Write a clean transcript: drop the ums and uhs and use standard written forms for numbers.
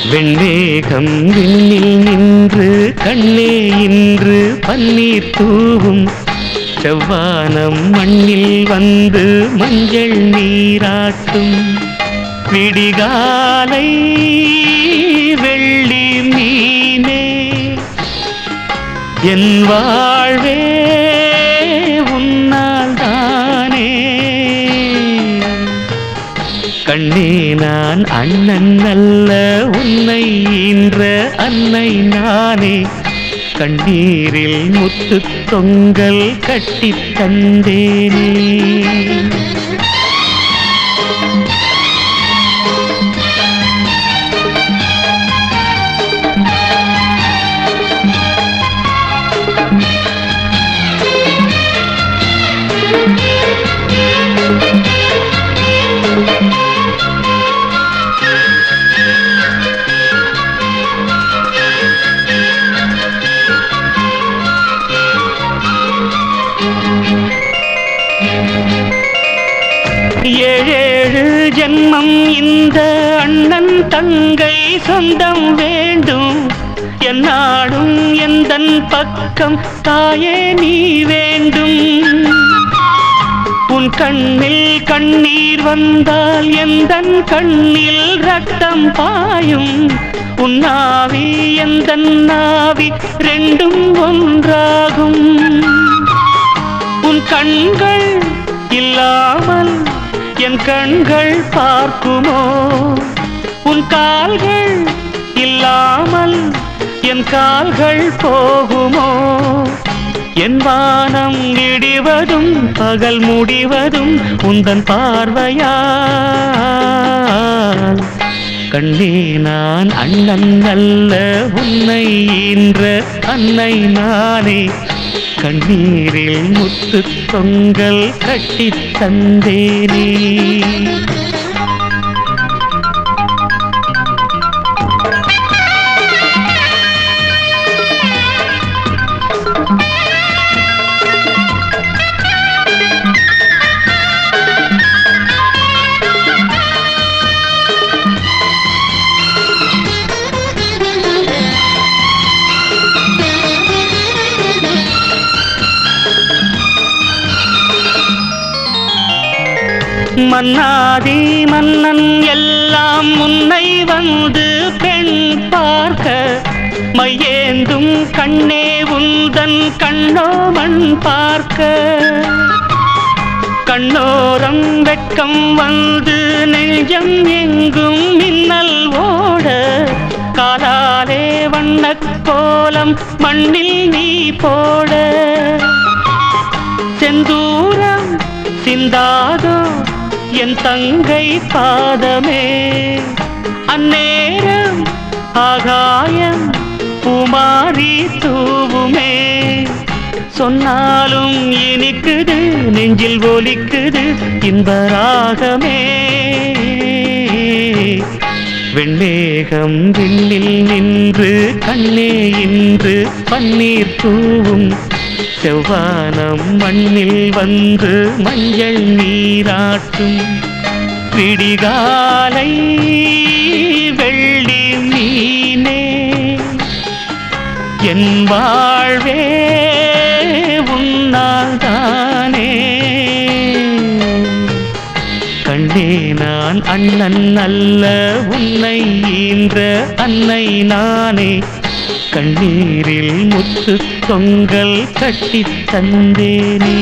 வெண்மேகம் விண்ணில் நின்று கண்ணே இன்று பன்னீர் தூவும் செவ்வானம் மண்ணில் வந்து மஞ்சள் நீராட்டும் விடிகாலை வெள்ளி மீனே என் வாழ்வே உன்னால் தானே கண்ணே நான் அண்ணன் அல்ல உன்னை ஈன்ற அன்னை நானே கண்ணீரில் முத்து தொங்கல் கட்டித் தந்தேனே ஏழேழு ஜென்மம் இந்த அண்ணன் தங்கை சொந்தம் வேண்டும் என்னாடும் எந்தன் பக்கம் தாயே நீ வேண்டும் உன் கண்ணில் கண்ணீர் வந்தால் எந்தன் கண்ணில் ரத்தம் பாயும் உன் நாவி எந்தன் நாவி ரெண்டும் ஒன்றாகும் உன் கண்கள் இல்லாமல் என் கண்கள் பார்க்குமோ உன் கால்கள் இல்லாமல் என் கால்கள் போகுமோ என் வானம் இடிவதும் பகல் முடிவதும் உந்தன் பார்வையால் கண்ணே நான் அண்ணன் அல்ல உன்னை ஈன்ற அன்னை நானே கண்ணீரில் முத்து தொங்கல் கட்டித் தந்தேனே மன்னாதி மன்னன் எல்லாம் முன்னை வந்து பெண் பார்க்க மையேந்தும் கண்ணே உந்தன் கண்ணோ மண் பார்க்க கண்ணோரம் வெட்கம் வந்து நெஞ்சம் எங்கும் மின்னல் ஓட காலாலே வண்ணக் கோலம் மண்ணில் நீ போட செந்தூரம் சிந்தாதோ என் தங்கை பாதமே அந்நேரம் ஆகாயம் பூமாரி தூவுமே சொன்னாலும் இனிக்குது நெஞ்சில் ஒலிக்குது இன்ப ராகமே வெண்மேகம் விண்ணில் நின்று கண்ணே இன்று பன்னீர் தூவும் செவ்வானம் மண்ணில் வந்து மஞ்சள் நீராட்டும் விடிகாலை வெள்ளி மீனே என் வாழ்வே உன்னால் தானே கண்ணே நான் அண்ணன் அல்ல உன்னை ஈன்ற அன்னை நானே கண்ணீரில் முத்து தொங்கல் கட்டித் தந்தேனே